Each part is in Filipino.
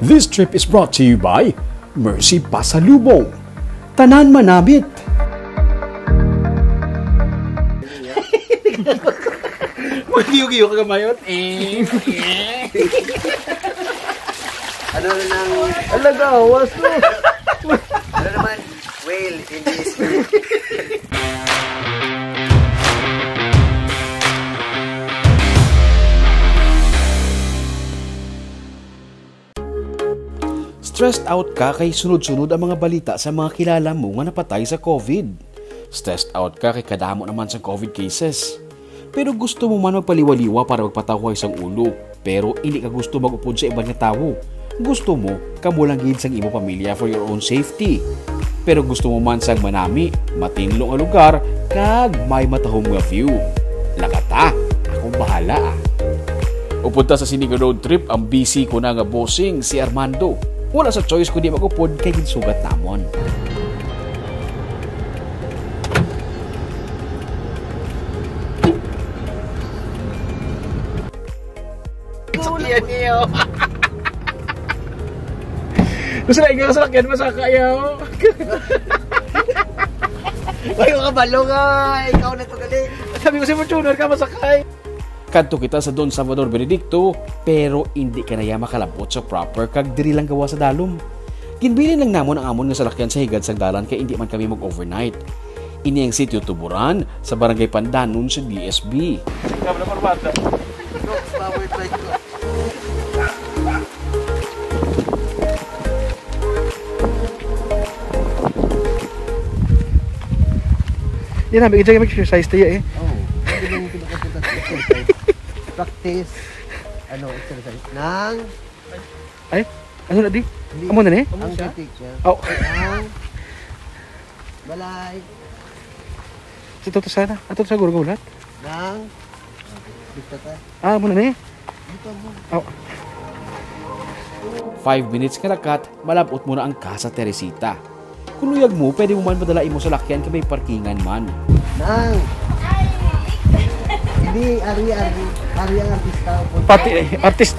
This trip is brought to you by Mercy Pasalubong. Tanan manabit. Magdiyo-giyo ka gamayot. Ano na nang... Alaga, awas mo. Ano naman? Whale in this. Stressed out ka kay sunod-sunod ang mga balita sa mga kilala mo nga napatay sa COVID. Stressed out ka kay kadamo naman sa COVID cases. Pero gusto mo man magpaliwaliwa para magpatawa isang ulo. Pero hindi ka gusto mag-upod sa ibang tao. Gusto mo, kamulanggid sang imo pamilya for your own safety. Pero gusto mo man sang manami, matinlong ang lugar, kag may matahong nga view. Lakata, akong bahala ah. Upunta sa Siniga road trip ang busy ko na nga bossing si Armando. Wala sa choice kundi mag-upod kay ginsugat namon. Sakyan niyo. Gusto na ikaw sakyan masakayaw. Ay, makabalo nga. Ikaw na to galing. Sabi ko si Fortuner ka masakay. Kadto kita sa Don Salvador Benedicto, pero hindi ka na makalabot sa proper kag diri lang gawa sa dalom. Ginbilin lang namon ang amon nga salakyan sa higad sang dalan kay hindi man kami mag-overnight. Ini ang sitio Tuburan sa Barangay Pandanon sa DSB. Kami na parmata. Power bike ko. Yan namin, ito yung exercise tayo eh. Oo. Hindi lang pinakapunta sa exercise. Practice. Exercise. Nang... Ay? Ano na di? Amo na ni? Ang titik siya. Oh. Nang... Balay. Ito to sana. Ito to sa gulat. Nang... Dito ka. Amo na ni? Dito mo. Oh. 5 minutes karakat, malabot mo na ang Casa Teresita. Kung luyag mo, pwede mo man padalain mo sa lakyan kay may parkingan man. Nang... Hindi, Ari ang artista. Pati artist.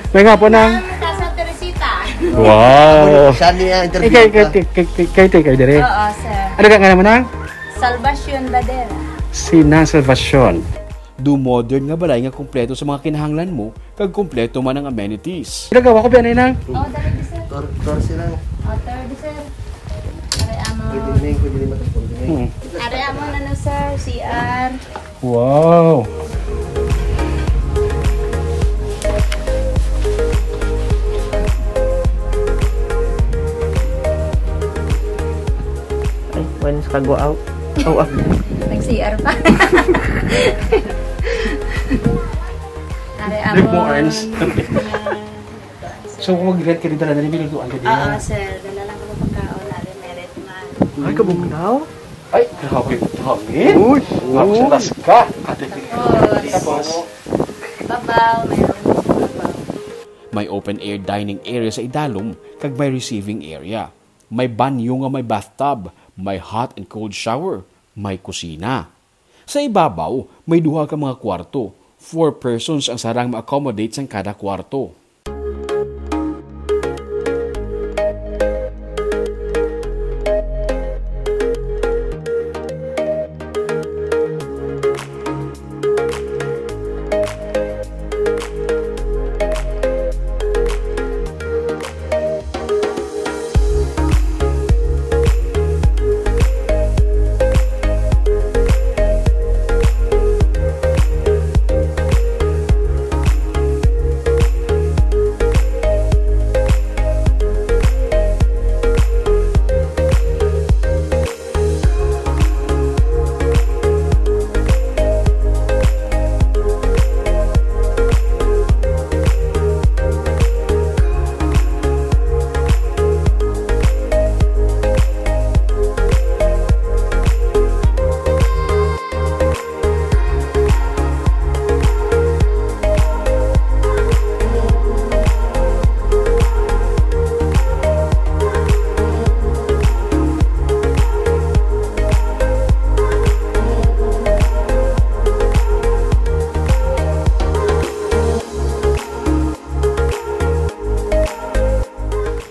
May nga po ng... Casa Teresita. Wow! Siya niya interview Kay dire. Oo, sir. Ano ka nga naman ng? Salvacion Badera. Sina Salvacion. Do modern nga balay nga kumpleto sa mga kinahanglan mo, kag kumpleto man ang amenities. Pinagawa ko ba na nang? Oo, dali di, sir. Torsi lang. Oo, third, sir. Pwede rin matapos. Are amo na no, sir. CR. Wow! Ay, when ka go out? Oh, Nag-CR pa. Are amo. Live mo earns. So kung mag-event ka dito na nanibilutuan ka din. Oo, sir. Dala lang ko pagkaon. Are merit man. Ay, kabugnaw? Ay, grabe dami. Uy! Naksalas ka. Tapos, Babaw. Mayroon babaw. May open-air dining area sa idalom, kag may receiving area. May banyo nga may bathtub, may hot and cold shower, may kusina. Sa ibabaw, may duha ka mga kwarto. 4 persons ang sarang ma-accommodate sa kada kwarto.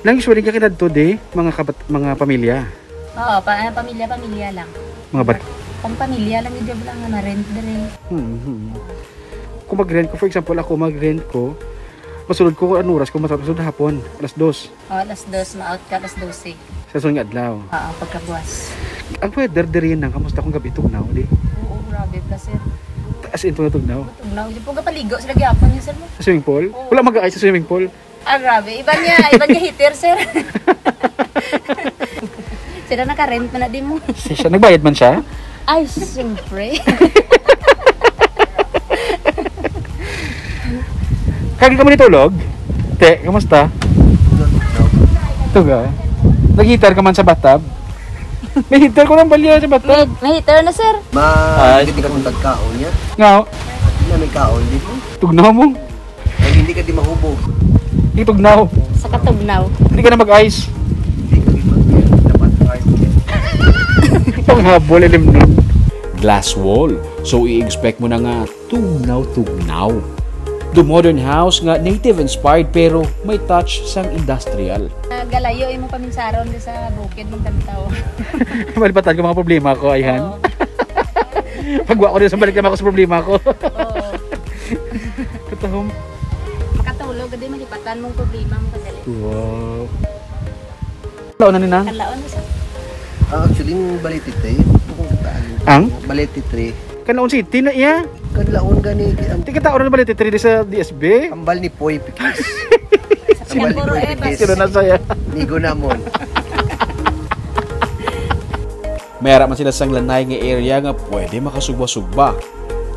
Lang usually ka kinadto de, mga pamilya. Oo, pamilya lang. Mga bat. Pamilya lang yung job lang na rent din. Kung mag-rent ko, for example, ako mag-rent ko, masulod ko ano oras ko matapos na hapon, alas 2. Alas 2, ma-out ka alas 12. Sa sunod nga adlaw. Oo, pagkabuwas. Ang weather diri nang kamusta kung gabi tugnaw di? Oo, grabe pa sir. As in tugnaw. Tugnaw, di po kapaligo sila gyapon yun sir mo. Sa swimming pool? Oo. Wala mag-aay sa swimming pool. Ah, grabe. Iba niya heater sir. Sila naka-rent na di mo. Siya nagbayad man siya? Ay, siyempre. Kagi ka mo nitulog? Te, kamusta? Tuga. Nag-heater ka man sa bathtub? May heater ko ng balya sa bathtub. May heater na sir. Hindi ka mong tagkaon niya. Nga, Hindi na may kaon dito. tugnaw mo. Ay, hindi ka di mahubog. Hindi tugnaw. Sa katugnaw. Hindi ka na mag-ice. Hindi ka di mag-ice. Dapat ice din. Panghabol, ilim nun. Glass wall, so i-expect mo na nga tugnaw-tugnaw. The modern house nga native-inspired pero may touch sang industrial. Galayo yung mga paminsaron sa bukid mong kantaw. Malipatan ko mga problema ko, ayhan. Oo. Pagwa ko din sa balik naman ako sa problema ko. Oo. Katahom. Makatulog, gadi malipatan mong problema mong kadali. Wow. Laon na nina? Kanlaon na sir. Actually, yung baletitre, Ang? baletitre, Kanlaon City na iya. kanlaon gani, ang Hindi kita oras na balite 3 sa DSB. kambal ni Poy Pikis. Sa Puro Sino na saya? Nigo namon. Mayara man sila sang lanay nga area nga pwede makasugba-sugba.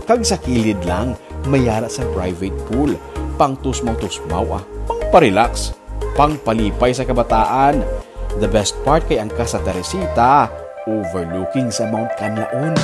Kag sa kilid lang, mayara sa private pool. Pang tusmaw-tusmaw pang parelax, pang palipay sa kabataan. The best part kay ang Casa Teresita, overlooking sa Mount Canlaon.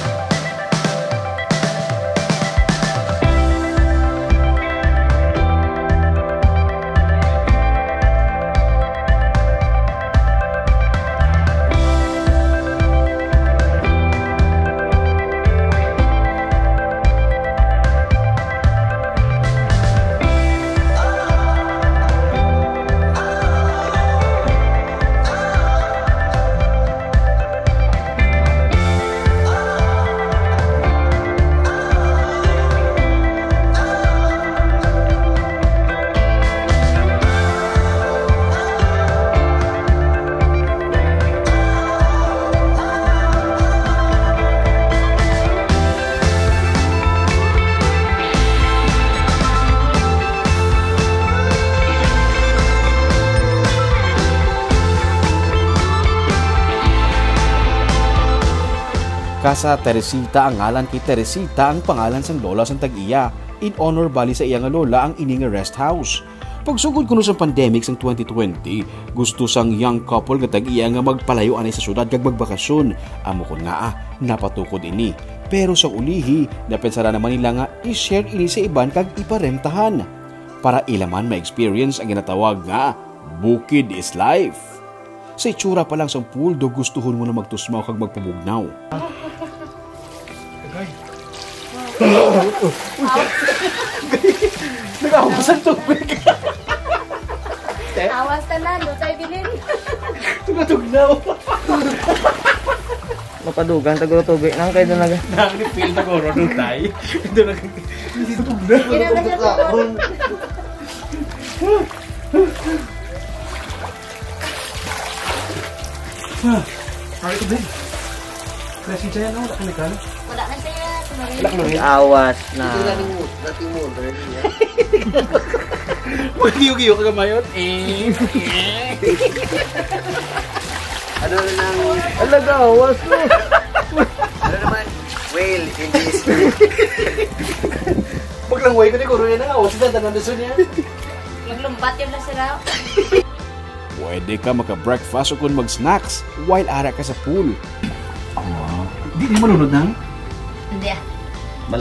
Casa Teresita ang ngalan kay Teresita ang pangalan sang lola sang tag-iya. In honor bali sa iya nga lola ang ini nga rest house. Pagsugod kuno sa pandemic sang 2020, gusto sang young couple nga tag-iya nga magpalayo anay sa syudad kag magbakasyon. Amo kon nga napatukod ini. Pero sa ulihi, napensara naman nila nga i-share ini sa iban kag iparentahan. Para ilaman ma-experience ang ginatawag nga Bukid is Life. Sa itsura pa lang sa pool, do gustuhon mo na magtusmaw kag magpabugnaw. Nag-awas ang tubig. Awas ka na, tayo bilin. Tugatugnaw. Mapadugan, taguro tubig nang kayo doon naga. Nang-feel na ko, Ronald Tay. Ito na tugnaw. Ay, ito din. Klase siya yan, wala chemical. Wala na siya. Awas na. Magiyo-giyo ka gamayon. Ano na nang... Alaga, awas mo. Ano naman? Whale in this. Pag lang way ko ni Kuro yan na, awas na, tanong na niya. Maglumbat yung lasiraw. Pwede ka maka-breakfast o kung mag-snacks while ara ka sa pool. Hindi niya malunod nang? Hindi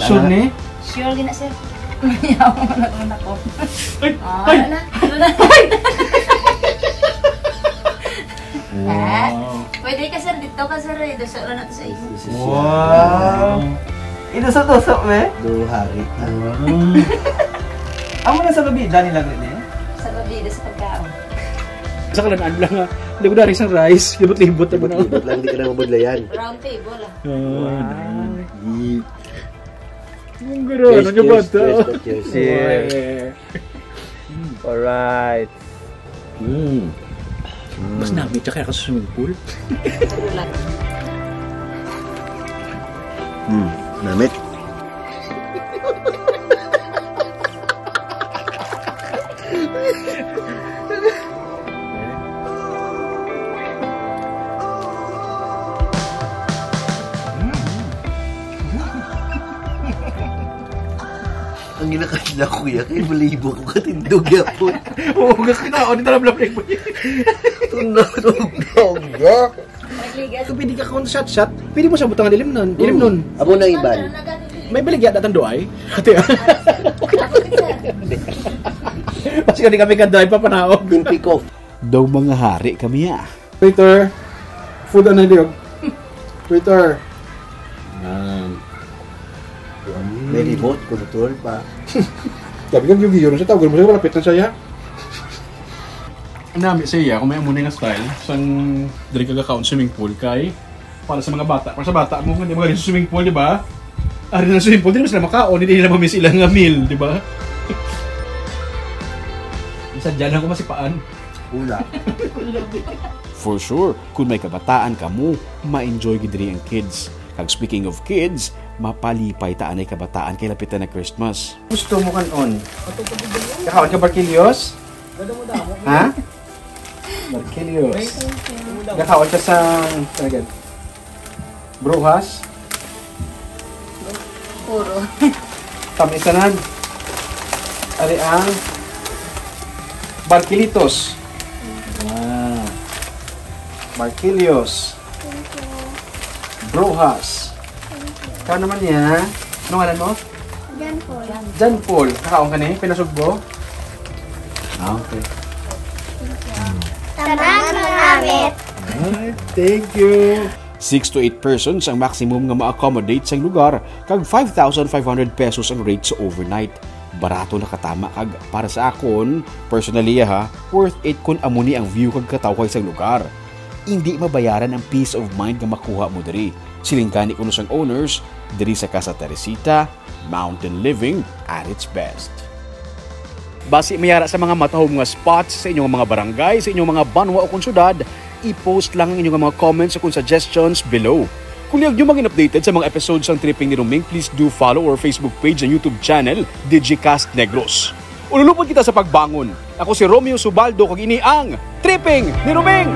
Sure ni? Sure gina sir. Mayaw mo na una ko. Ay! Ano na? Wow! Pwede ka sir, dito ka sir. Dusok lang natin sa isa. Wow! Inusok-usok, me? Duhari. Amo na sa gabi, dani lang rin eh? Sa babida sa pagkaon. Sa kalanaan lang ha. Hindi ko na isang rice. Libot-libot. Libot lang, hindi ka na mabudlayan. Round table ah. Ang gano'n. Ano nyo ba ito? Cheers. Alright. Mas namin siya kaya ka sa swimming pool. Namit. Ang ginakasila ko kuya, kay balibo ko katindog yapon. Oo, kinaon. Ito lang lang mo. Tunog. Nagligas. Kung pwede ka kung shot-shot, pwede mo siya butang ilim nun. Ilim nun. Abo na iban. May baligya datang doay. Ate. Kasi kani kami kan drive pa panaog. Yung pick off. Daw mga hari kami Waiter. Food ano diog? Waiter. May remote control pa. Sabi kang yung giyon siya tawag mo siya malapit na siya. Nami siya kung may muna nga style sang diri ka account swimming pool kay para sa mga bata. Para sa bata mo hindi mo galing sa swimming pool, di ba? Ari na swimming pool, di mo sila makaon, hindi nila mamiss ilang nga meal, di ba? Isa dyan ako masipaan. Ula. For sure, kung may kabataan ka mo, ma-enjoy gid diri ang kids. Kag speaking of kids, mapalipay ta anay kabataan kay lapitan na Christmas. Gusto mo kanon? Kakaon ka Barkilios? Ha? Barkilios. Kakaon ka sa agad. Brujas? Puro. Tamisanan. Ari ang Barkilitos. Barkilios. Brujas. Ikaw naman niya. Anong ngalan mo? Jan Paul. Kakaon ka ni? Pinasugbo? Okay. Thank you. 6 to 8 persons ang maximum nga ma-accommodate sa lugar kag 5,500 pesos ang rate sa overnight. Barato na katama kag para sa akon, personally worth it kun amuni ang view kag katawhay sa lugar. Hindi mabayaran ang peace of mind nga makuha mo diri. Silingkani kuno sang owners diri sa Casa Teresita, mountain living at its best. Basi mayara sa mga matahom nga spots sa inyong mga barangay, sa inyong mga banwa o konsyudad, i-post lang ang inyong mga comments o suggestions below. Kung liag nyo maging updated sa mga episodes ng Tripping ni Roming, please do follow our Facebook page and YouTube channel, Digicast Negros. Ululupod kita sa pagbangon. Ako si Romeo Subaldo, kag ini ang Tripping ni Roming!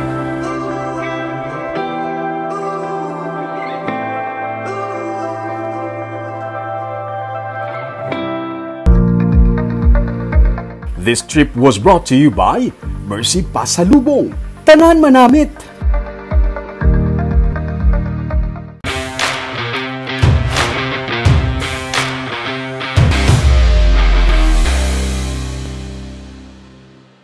This trip was brought to you by Mercy Pasalubong. Tanan manamit!